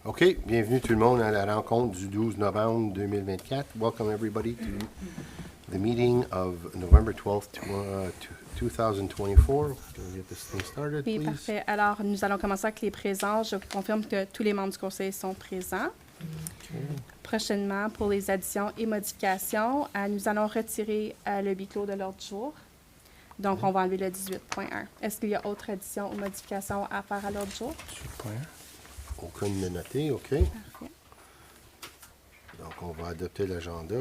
OK, bienvenue tout le monde à la rencontre du 12 novembre 2024. Welcome everybody to the meeting of November 12th, 2024. Can we get this thing started, Oui, please? parfait. Alors, nous allons commencer avec les présents. Je vous confirme que tous les membres du Conseil sont présents. Okay. Prochainement, pour les additions et modifications, nous allons retirer le huis clos de l'ordre du jour. Donc, on va enlever le 18.1. Est-ce qu'il y a autre addition ou modification à faire à l'ordre du jour? Aucune de notée, OK. Parfait. Donc, on va adopter l'agenda.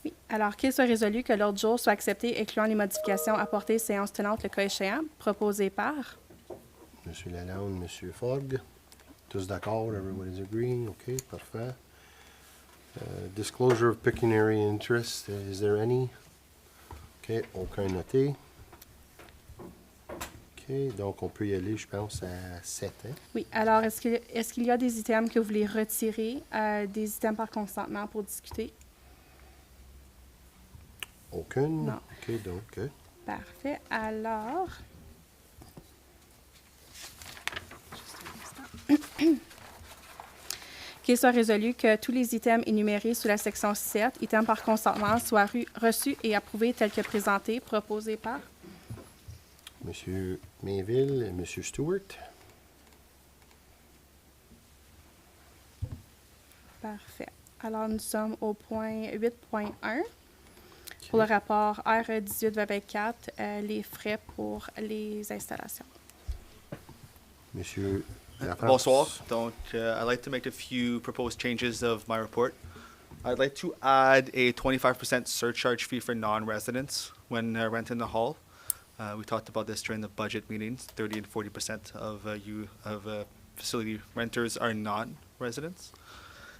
Oui. Alors, qu'il soit résolu que l'ordre du jour soit accepté, incluant les modifications apportées séance tenante le cas échéant, proposées par... Monsieur Lalonde, Monsieur Fogg. Tous d'accord? Everybody's agreeing? OK, parfait. Disclosure of pecuniary interest. Is there any? OK, aucun noté. OK, donc on peut y aller, je pense, à 7. Hein? Oui. Alors, est-ce qu'il y a des items que vous voulez retirer, des items par consentement pour discuter? Aucune? Non. OK, donc... Parfait. Alors... Qu'il soit résolu que tous les items énumérés sous la section 7, items par consentement, soient reçus et approuvés tels que présentés, proposés par... Monsieur Mainville et Monsieur Stewart. Parfait. Alors, nous sommes au point 8.1. Pour le rapport R18-24, les frais pour les installations. Monsieur Lafrance. Bonsoir. Donc, I'd like to make a few proposed changes of my report. I'd like to add a 25% surcharge fee for non-residents when renting the hall. We talked about this during the budget meetings. 30 and 40% of facility renters are non-residents.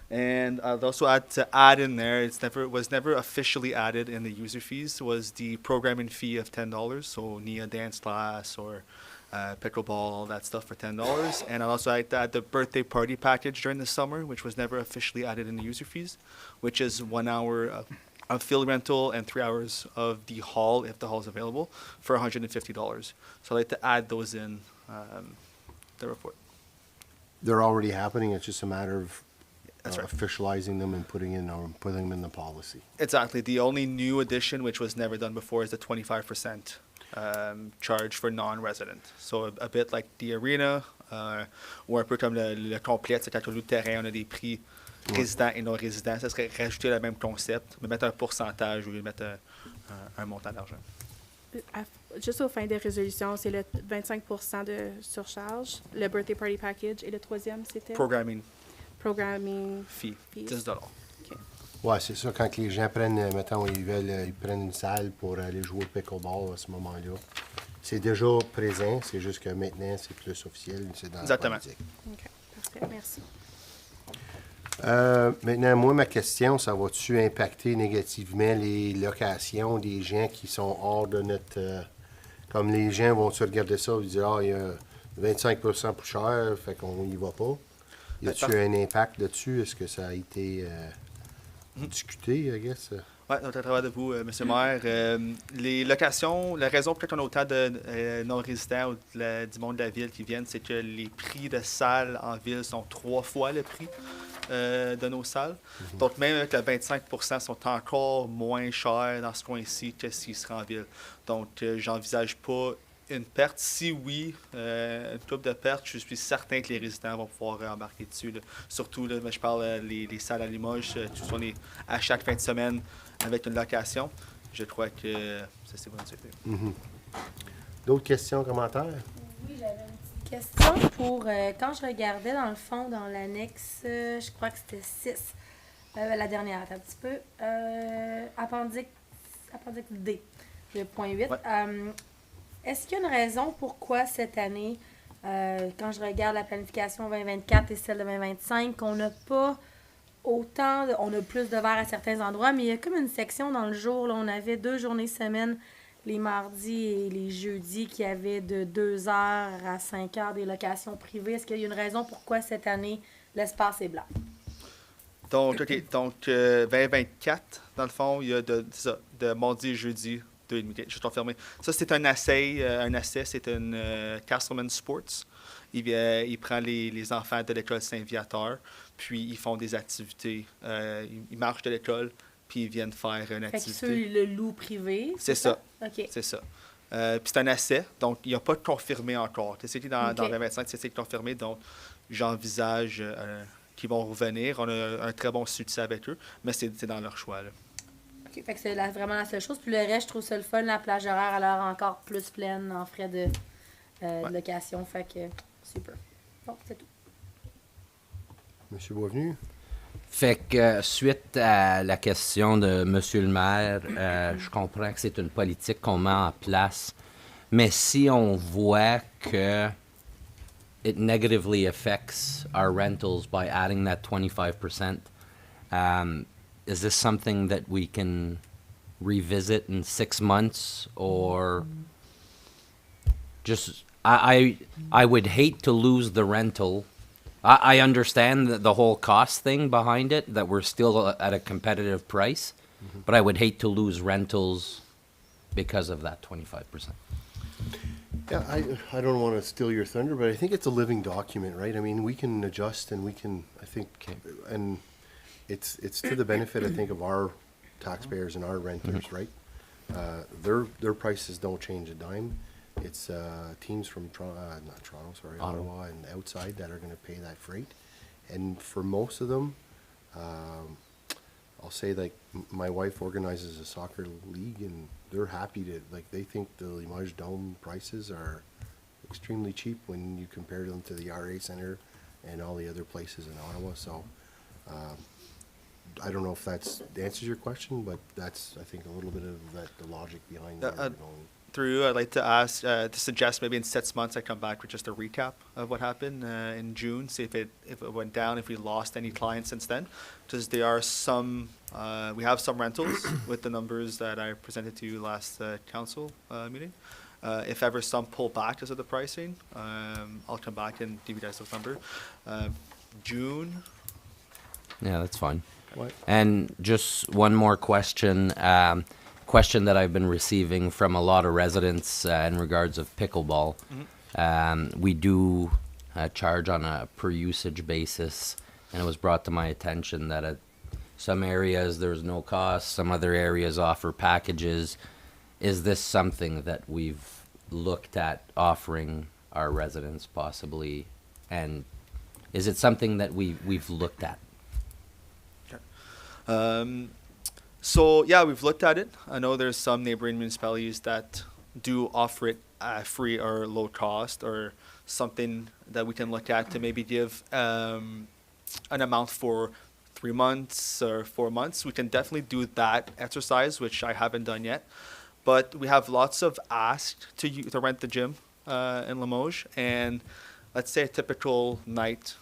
And I'd also add in there, was never officially added in the user fees, was the programming fee of $10. So NIA dance class or pickleball, all that stuff for $10. And I'd also like to add the birthday party package during the summer, which was never officially added in the user fees, which is 1 hour of field rental and 3 hours of the hall, if the hall is available, for $150. So I'd like to add those in the report. They're already happening. It's just a matter of That's right. officializing them and putting them in the policy. Exactly. The only new addition, which was never done before, is the 25% charge for non-resident. So a bit like the arena, ou un peu comme le complet, c'est quand on loue le terrain, on a des prix résidents et non résidents. Ça serait rajouter le même concept, mais mettre un pourcentage ou mettre un montant d'argent. Juste aux fins des résolutions, c'est le 25% de surcharge, le birthday party package, et le troisième, c'était? Programming Fees. fee, $10. OK. Ouais, c'est ça. Quand les gens prennent, mettons, ils prennent une salle pour aller jouer au pickleball à ce moment-là. C'est déjà présent, c'est juste que maintenant, c'est plus officiel, c'est dans Exactement. la politique. OK. Parfait. Merci. Maintenant, moi, ma question, ça va-tu impacter négativement les locations des gens qui sont hors de notre... comme les gens vont-tu regarder ça et dire « Ah, il y a 25% plus cher, fait qu'on y va pas ». Y a-tu un impact là-dessus? Est-ce que ça a été discuté, I guess? Oui, donc à travers de vous, M. Maire. Les locations, la raison pour laquelle on a autant de non-résidents ou du monde de la ville qui viennent, c'est que les prix de salles en ville sont 3 fois le prix de nos salles. Donc même avec le 25%, sont encore moins chers dans ce coin-ci que s'ils seraient en ville. Donc j'envisage pas une perte. Si oui, une coupe de pertes, je suis certain que les résidents vont pouvoir embarquer dessus. Là. Surtout, là, je parle les salles à Limoges, tout ça, à chaque fin de semaine avec une location. Je crois que ça, c'est bon. D'autres questions, commentaires? Oui, j'avais une petite question pour quand je regardais dans le fond, dans l'annexe, je crois que c'était 6, la dernière, attends un petit peu, appendice D, le point 8. Ouais. Est-ce qu'il y a une raison pourquoi cette année, quand je regarde la planification 2024 et celle de 2025, on n'a pas autant, on a plus de verre à certains endroits, mais il y a comme une section dans le jour, là, on avait 2 journées semaine, les mardis et les jeudis, qui avaient de 2 heures à 5 heures des locations privées. Est-ce qu'il y a une raison pourquoi cette année, l'espace est blanc? Donc, OK. Donc, 2024, dans le fond, il y a de mardi et jeudi 2,5. Je t'en fermer. Ça, c'est un essai, c'est une Castleman Sports. Il prend les enfants de l'école Saint-Viateur, puis ils font des activités. Ils marchent de l'école, puis ils viennent faire une Fait que activité. ceux, le loup privé. C'est ça. OK. C'est ça. Puis c'est un essai, donc il n'y a pas de confirmé encore. C'est écrit dans OK. le 25, c'est confirmé, donc j'envisage qu'ils vont revenir. On a un très bon succès avec eux, mais c'est dans leur choix. Là. OK. Fait que c'est vraiment la seule chose. Puis le reste, je trouve ça le fun, la plage horaire, alors encore plus pleine en frais de location. Fait que super. Bon, c'est tout. Monsieur Boisvenu? Fait que suite à la question de Monsieur le maire, je comprends que c'est une politique qu'on met en place, mais si on voit que it negatively affects our rentals by adding that 25%, is this something that we can revisit in 6 months, or just I would hate to lose the rental. I understand the whole cost thing behind it, that we're still at a competitive price, but I would hate to lose rentals because of that 25%. Yeah, I don't want to steal your thunder, but I think it's a living document, right? I mean, we can adjust and we can, I think, and it's to the benefit, I think, of our taxpayers and our renters, right? Their prices don't change a dime. It's teams from Ottawa and outside that are going to pay that freight. And for most of them, I'll say, like, my wife organizes a soccer league, and they're happy to, like, they think the Limage Dome prices are extremely cheap when you compare them to the RA Center and all the other places in Ottawa. So I don't know if that answers your question, but that's, I think, a little bit of the logic behind where we're going. Through you, I'd like to ask, to suggest maybe in 6 months I come back with just a recap of what happened in June, see if it went down, if we lost any clients since then. Because there are some, we have some rentals with the numbers that I presented to you last council meeting. If ever some pull back because of the pricing, I'll come back and give you guys those numbers. June. Yeah, that's fine. What? And just one more question. Question that I've been receiving from a lot of residents in regards of pickleball. We do charge on a per usage basis, and it was brought to my attention that at some areas there's no cost, some other areas offer packages. Is this something that we've looked at offering our residents possibly, and is it something that we've looked at? So yeah, we've looked at it. I know there's some neighboring municipalities that do offer it free or low cost, or something that we can look at to maybe give an amount for 3 months or 4 months. We can definitely do that exercise, which I haven't done yet. But we have lots of asks to rent the gym in Limoges, and let's say a typical night,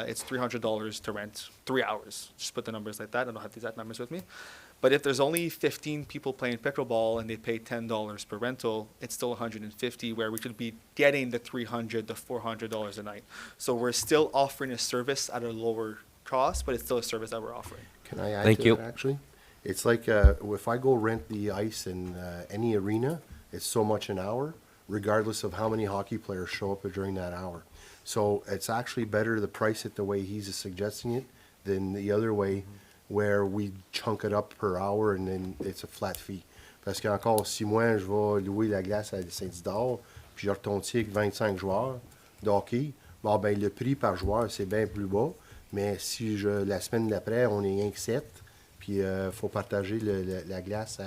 it's $300 to rent 3 hours. Just put the numbers like that. I don't have the exact numbers with me. But if there's only 15 people playing pickleball and they pay $10 per rental, it's still $150, where we could be getting the $300 to $400 a night. So we're still offering a service at a lower cost, but it's still a service that we're offering. Can I add Thank to you. that, actually? It's like if I go rent the ice in any arena, it's so much an hour, regardless of how many hockey players show up during that hour. So it's actually better to price it the way he's suggesting it than the other way, where we chunk it up per hour and then it's a flat fee. Parce qu'encore, si moi, je vais louer la glace à Saint-Isidore, puis je retourne ici avec 25 joueurs de hockey, bon, ben, le prix par joueur, c'est bien plus bas. Mais si la semaine d'après, on est rien que 7, puis il faut partager la glace.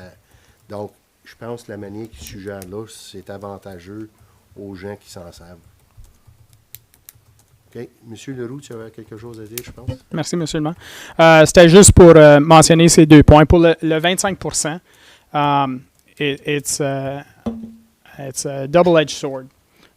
Donc, je pense que la manière qu'il suggère là, c'est avantageux aux gens qui s'en servent. OK. Monsieur Leroux, tu avais quelque chose à dire, je pense? Merci, monsieur le maire. C'était juste pour mentionner ces 2 points. Pour le 25%, it's a double-edged sword.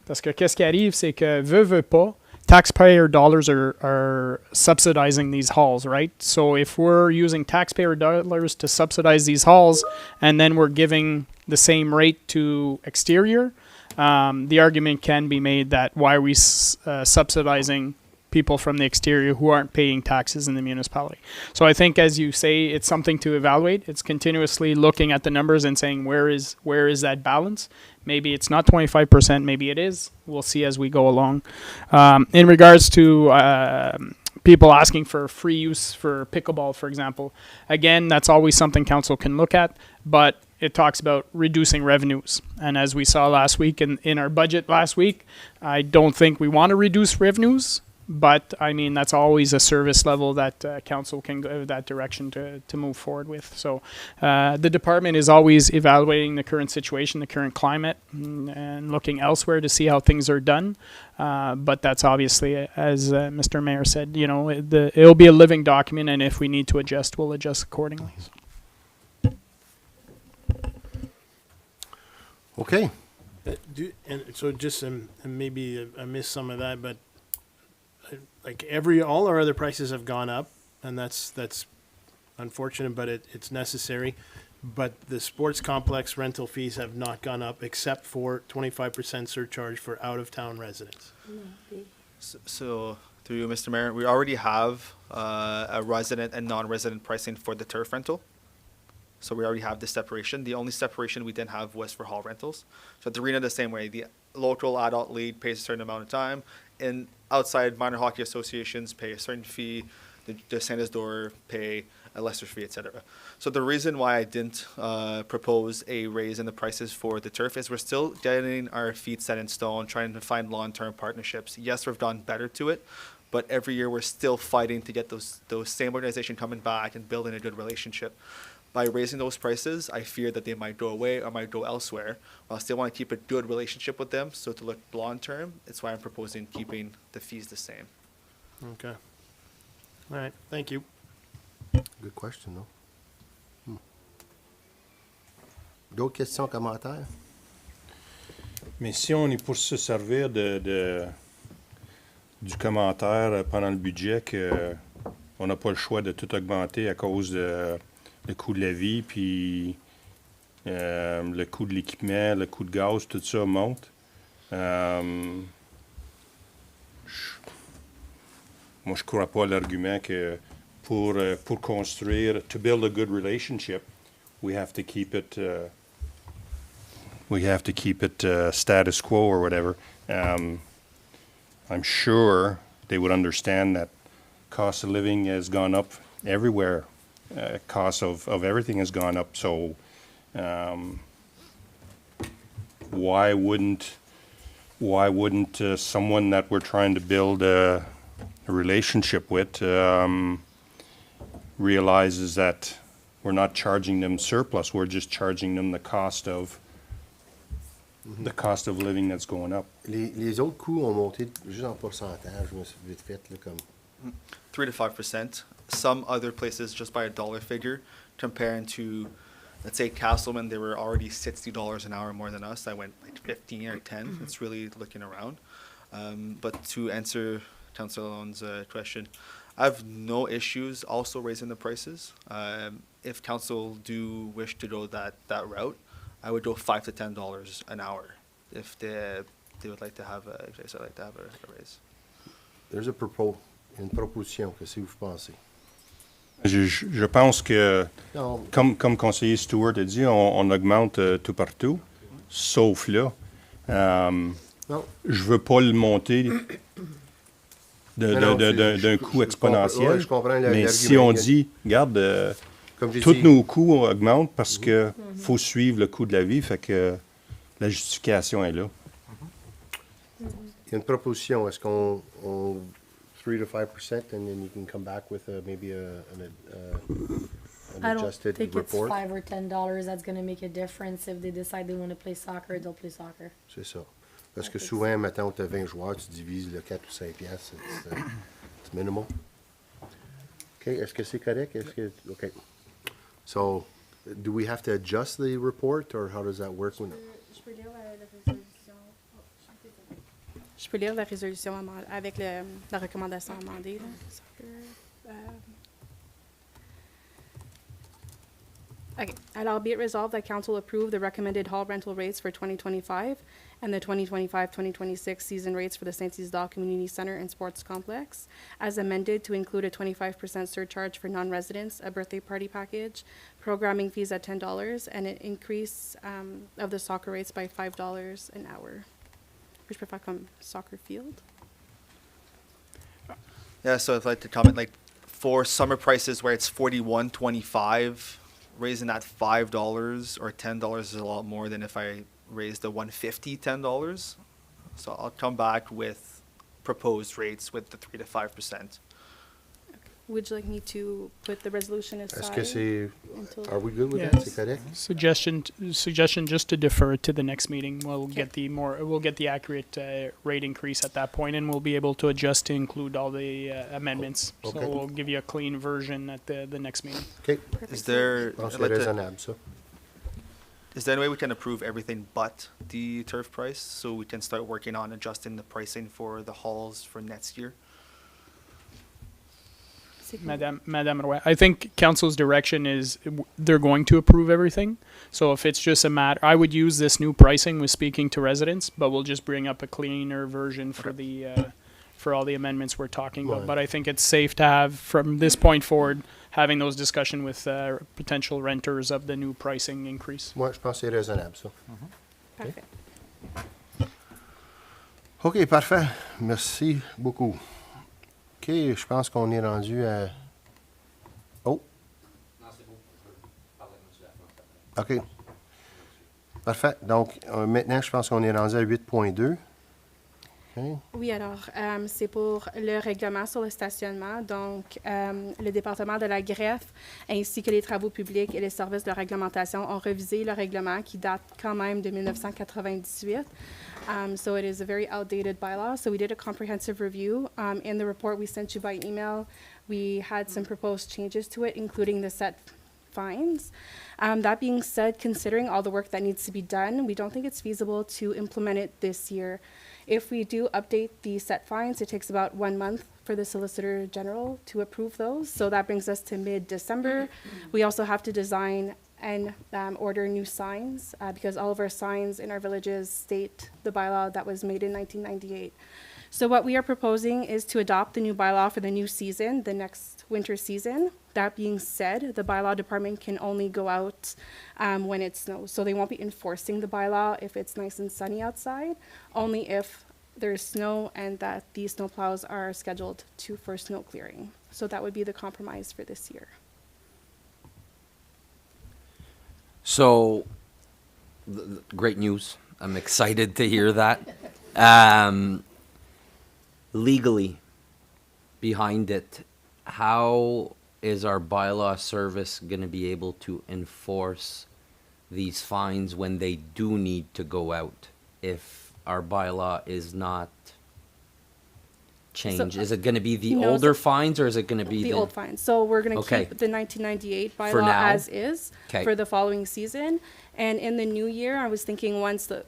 Parce que qu'est-ce qui arrive, c'est que veut pas, taxpayer dollars are subsidizing these halls, right? So if we're using taxpayer dollars to subsidize these halls, and then we're giving the same rate to exterior, the argument can be made that why are we subsidizing people from the exterior who aren't paying taxes in the municipality. So I think, as you say, it's something to evaluate. It's continuously looking at the numbers and saying, where is that balance? Maybe it's not 25%, maybe it is. We'll see as we go along. In regards to people asking for free use for pickleball, for example, again, that's always something council can look at, but it talks about reducing revenues. And as we saw last week in our budget last week, I don't think we want to reduce revenues, but I mean, that's always a service level that council can go that direction to move forward with. So the department is always evaluating the current situation, the current climate, and looking elsewhere to see how things are done. But that's obviously, as Mr. Mayor said, you know, it'll be a living document, and if we need to adjust, we'll adjust accordingly. Okay. And so just, and maybe I missed some of that, but like all our other prices have gone up, and that's unfortunate, but it's necessary. But the sports complex rental fees have not gone up, except for 25% surcharge for out-of-town residents. So through you, Mr. Mayor, we already have a resident and non-resident pricing for the turf rental. So we already have this separation. The only separation we didn't have was for hall rentals. So at the arena, the same way. The local adult league pays a certain amount of time, and outside minor hockey associations pay a certain fee. The San Isidore pay a lesser fee, etc. So the reason why I didn't propose a raise in the prices for the turf is we're still getting our feet set in stone, trying to find long-term partnerships. Yes, we've done better to it, but every year we're still fighting to get those same organization coming back and building a good relationship. By raising those prices, I fear that they might go away or might go elsewhere. While I still want to keep a good relationship with them, so to look long-term, it's why I'm proposing keeping the fees the same. Okay. All right, thank you. Good question, though. D'autres questions, commentaires? Mais si on est pour se servir du commentaire pendant le budget que on n'a pas le choix de tout augmenter à cause de le coût de la vie, puis le coût de l'équipement, le coût de gaz, tout ça monte. Moi, je ne crois pas à l'argument que pour construire, to build a good relationship, we have to keep it status quo or whatever. I'm sure they would understand that cost of living has gone up everywhere. Cost of everything has gone up. So why wouldn't someone that we're trying to build a relationship with realizes that we're not charging them surplus, we're just charging them the cost of living that's going up. Les autres coûts ont monté juste en pourcentage, je me suis vite fait, là, comme... 3 to 5%. Some other places just by a dollar figure, comparing to, let's say, Castleman, they were already $60 an hour more than us. I went like 15 or 10. It's really looking around. But to answer Councillor Lalonde's question, I have no issues also raising the prices. If council do wish to go that route, I would go $5 to $10 an hour if they would like to have a raise. There's une proposition, qu'est-ce que vous pensez? Je pense que, Non. comme conseiller Stewart a dit, on augmente tout partout, sauf là. Non. Je veux pas le monter d'un coût exponentiel. Je comprends mais l'argument. si on dit, regarde, Comme j'ai tous dit, nos coûts augmentent parce que faut suivre le coût de la vie, fait que la justification est là. il y a une proposition. Est-ce qu'on 3 to 5%, and then you can come back with maybe an I don't adjusted think report? it's $5 or $10 that's going to make a difference. If they decide they want to play soccer, they'll play soccer. C'est ça. Parce que souvent, maintenant, tu as 20 joueurs, tu divises le 4 ou 5 piastres. C'est minimal. OK. Est-ce que c'est correct? OK. So, do we have to adjust the report, or how does that work? Je peux lire la résolution. Je peux lire la résolution avec la recommandation amendée. Là. Okay, alors be it resolved that council approve the recommended hall rental rates for 2025 and the 2025-2026 season rates for the Saint-Isidore Community Center and Sports Complex as amended to include a 25% surcharge for non-residents, a birthday party package, programming fees at $10, and an increase of the soccer rates by $5 an hour. Je peux faire comme soccer field. Yeah, so I'd like to comment, like, for summer prices where it's $41.25, raising that $5 or $10 is a lot more than if I raised the $150 $10. So I'll come back with proposed rates with the 3 to 5%. Would you like me to put the resolution aside? Est-ce que c'est... until- Are we good with Yes. that? C'est correct? Suggestion just to defer it to the next meeting. We'll get the accurate rate increase at that point, and we'll be able to adjust to include all the amendments. Okay. So we'll give you a clean version at the next meeting. OK. Is there, Je pense I'd que c'est like to- raisonnable, ça. is there any way we can approve everything but the turf price so we can start working on adjusting the pricing for the halls for next year? C'est cool. Madame Roy, I think council's direction is they're going to approve everything. So if it's just a matter, I would use this new pricing with speaking to residents, but we'll just bring up a cleaner version for for all the amendments we're talking about. Right. But I think it's safe to have, from this point forward, having those discussions with potential renters of the new pricing increase. Moi, je pense que c'est raisonnable, ça. Parfait. OK, parfait. Merci beaucoup. OK, je pense qu'on est rendu à... Oh. OK. Parfait. Donc, maintenant, je pense qu'on est rendu à 8.2. OK. Oui, alors, c'est pour le règlement sur le stationnement. Donc, le département de la greffe ainsi que les travaux publics et les services de réglementation ont revisé le règlement qui date quand même de 1998. So it is a very outdated bylaw. So we did a comprehensive review. In the report we sent you by email, we had some proposed changes to it, including the set fines. That being said, considering all the work that needs to be done, we don't think it's feasible to implement it this year. If we do update the set fines, it takes about 1 month for the Solicitor General to approve those. So that brings us to mid-December. We also have to design and order new signs because all of our signs in our villages state the bylaw that was made in 1998. So what we are proposing is to adopt the new bylaw for the new season, the next winter season. That being said, the bylaw department can only go out when it snows. So they won't be enforcing the bylaw if it's nice and sunny outside, only if there's snow and that the snow plows are scheduled for snow clearing. So that would be the compromise for this year. So, great news. I'm excited to hear that. Legally, behind it, how is our bylaw service going to be able to enforce these fines when they do need to go out if our bylaw is not changed? So, is it going to be the no, older so- fines or is it going to be The old fines. So we're going to Okay. keep the 1998 For bylaw now? as is 'Kay. for the following season. And in the new year, I was thinking once the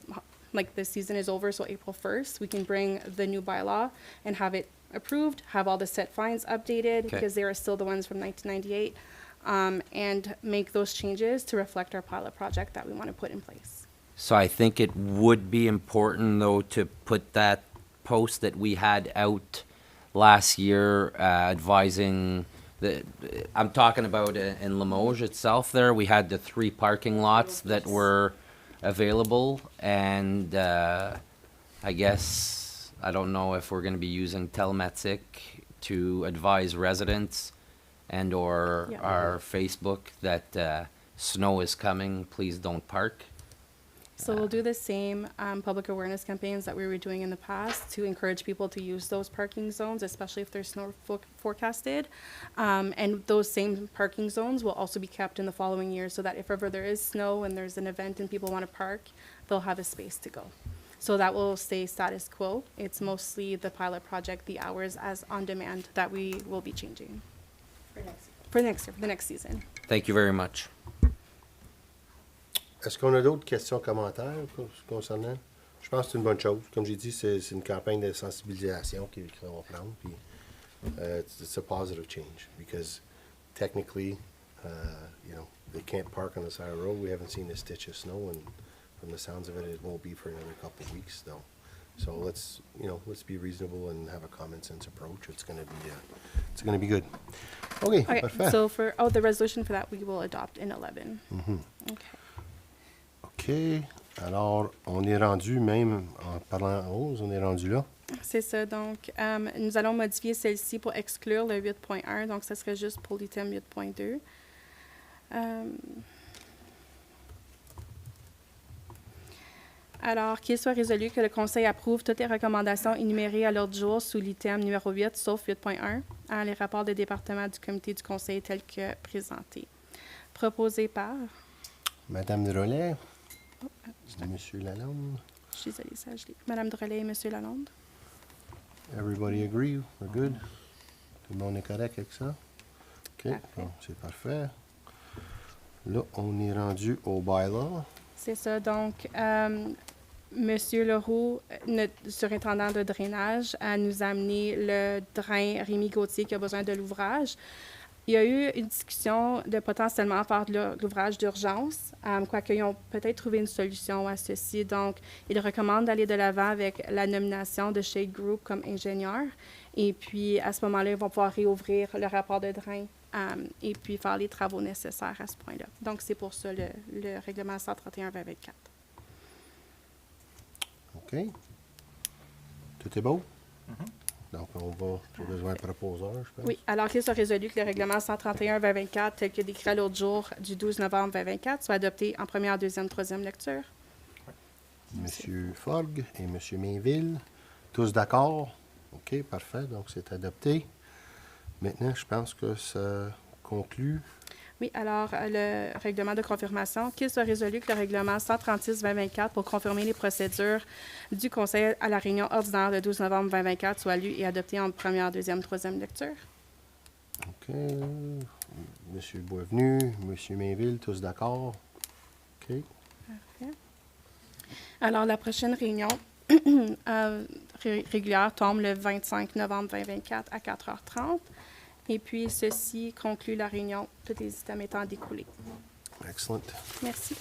season is over, so April 1st, we can bring the new bylaw and have it approved, have all the set fines updated 'Kay. because they are still the ones from 1998, and make those changes to reflect our pilot project that we want to put in place. So I think it would be important, though, to put that post that we had out last year advising the, I'm talking about in Limoges itself there, we had the 3 parking lots that were available, and I guess, I don't know if we're going to be using Telematic to advise residents and/or Yeah. our Facebook that snow is coming, please don't park. So we'll do the same public awareness campaigns that we were doing in the past to encourage people to use those parking zones, especially if there's snow forecasted. And those same parking zones will also be kept in the following year so that if ever there is snow and there's an event and people want to park, they'll have a space to go. So that will stay status quo. It's mostly the pilot project, the hours as on demand that we will be changing for next year, for the next season. Thank you very much. Est-ce qu'on a d'autres questions, commentaires concernant? Je pense que c'est une bonne chose. Comme j'ai dit, c'est une campagne de sensibilisation qu'on va prendre. Puis, it's a positive change because technically, You know, they can't park on the side of the road. We haven't seen a stitch of snow, and from the sounds of it, it won't be for another couple of weeks, though. So let's be reasonable and have a common sense approach. It's gonna be good. Okay, Okay, parfait. so the resolution for that, we will adopt in 11. Okay. OK. Alors, on est rendu, même en parlant en hausse, on est rendu là. C'est ça. Donc, nous allons modifier celle-ci pour exclure le 8.1. Donc, ce serait juste pour l'item 8.2. Alors, qu'il soit résolu que le Conseil approuve toutes les recommandations énumérées à l'ordre du jour sous l'item numéro 8, sauf 8.1, les rapports des départements du comité du Conseil tels que présentés. Proposé par... Madame Drolet. Monsieur Lalonde. Je suis désolée, ça, je l'ai. Madame Drolet et Monsieur Lalonde. Everybody agree? We're good? Tout le monde est correct avec ça? OK, Parfait. bon, c'est parfait. Là, on est rendu au bylaw. C'est ça. Donc, Monsieur Leroux, notre surintendant de drainage, nous a amené le drain Rémi Gauthier qui a besoin de l'ouvrage. Il y a eu une discussion de potentiellement faire de l'ouvrage d'urgence, quoique ils ont peut-être trouvé une solution à ceci. Donc, il recommande d'aller de l'avant avec la nomination de Shade Group comme ingénieur. Et puis, à ce moment-là, ils vont pouvoir réouvrir le rapport de drain et puis faire les travaux nécessaires à ce point-là. Donc, c'est pour ça le règlement 131-2024. OK. Tout est beau? Donc, on va pour besoin de proposeur, je pense. Oui, alors qu'il soit résolu que le règlement 131-2024, tel que décrit à l'autre jour du 12 novembre 2024, soit adopté en première, deuxième, troisième lecture. Monsieur Fogg et Monsieur Mainville, tous d'accord? OK, parfait. Donc, c'est adopté. Maintenant, je pense que ça conclut. Oui, alors le règlement de confirmation, qu'il soit résolu que le règlement 136-2024 pour confirmer les procédures du Conseil à la réunion ordinaire le 12 novembre 2024 soit lu et adopté en première, deuxième, troisième lecture. OK. Monsieur Boisvenu, Monsieur Mainville, tous d'accord? OK. Parfait. Alors, la prochaine réunion régulière tombe le 25 novembre 2024 à 4h30. Et puis, ceci conclut la réunion, tous les items étant découlés. Excellent. Merci.